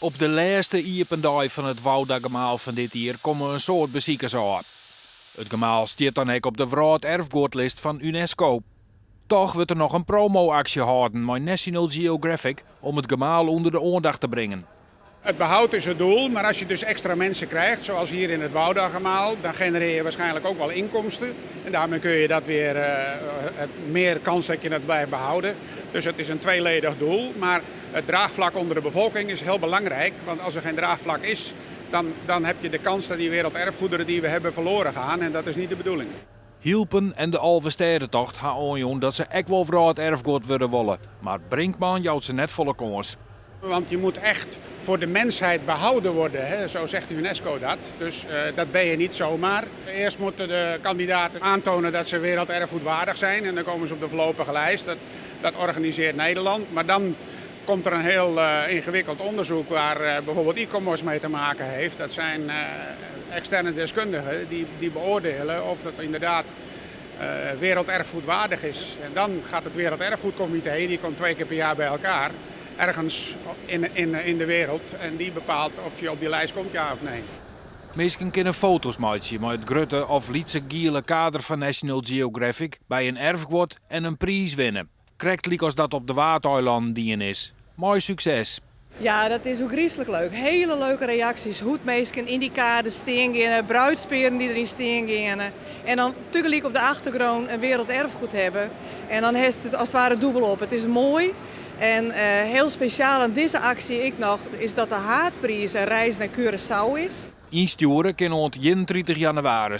Op de laatste iependag van het Wouda-gemaal van dit jaar komen een soort bezoekers aan. Het gemaal staat dan ook op de werelderfgoedlijst van UNESCO. Toch wordt er nog een promoactie gehouden met National Geographic om het gemaal onder de aandacht te brengen. Het behoud is het doel, maar als je dus extra mensen krijgt, zoals hier in het Wouda-gemaal, dan genereer je waarschijnlijk ook wel inkomsten. En daarmee kun je dat weer meer kans dat je het blijft behouden. Dus het is een tweeledig doel, maar het draagvlak onder de bevolking is heel belangrijk. Want als er geen draagvlak is, dan heb je de kans dat die werelderfgoederen die we hebben verloren gaan. En dat is niet de bedoeling. Hielpen en de Alverstedentocht gaan aanjoen dat ze ook wel voor het erfgoed willen willen. Maar Brinkman jouwt ze net volle kans. Want je moet echt voor de mensheid behouden worden, hè? Zo zegt UNESCO dat. Dus dat ben je niet zomaar. Eerst moeten de kandidaten aantonen dat ze werelderfgoedwaardig zijn. En dan komen ze op de voorlopige lijst. Dat organiseert Nederland. Maar dan komt er een heel ingewikkeld onderzoek waar bijvoorbeeld e-commerce mee te maken heeft. Dat zijn externe deskundigen die beoordelen of dat inderdaad werelderfgoedwaardig is. En dan gaat het Werelderfgoedcomité, die komt 2 keer per jaar bij elkaar, ergens in de wereld. En die bepaalt of je op die lijst komt, ja of nee. Mensen kunnen foto's maken met het grote of lietse gele kader van National Geographic bij een erfgoed en een prijs winnen. Krijgt liek als dat op de Waterleilanden dien is. Mooi succes! Ja, dat is ook griezelig leuk. Hele leuke reacties. Hoedmeesken in die kader steen gaan, bruidsperen die erin steen gaan. En dan tegelijk op de achtergrond een werelderfgoed hebben. En dan heeft het als het ware dubbel op. Het is mooi. En heel speciaal aan deze actie is dat de haardprijs een reis naar Curaçao is. Insturen kan rond 31 januari.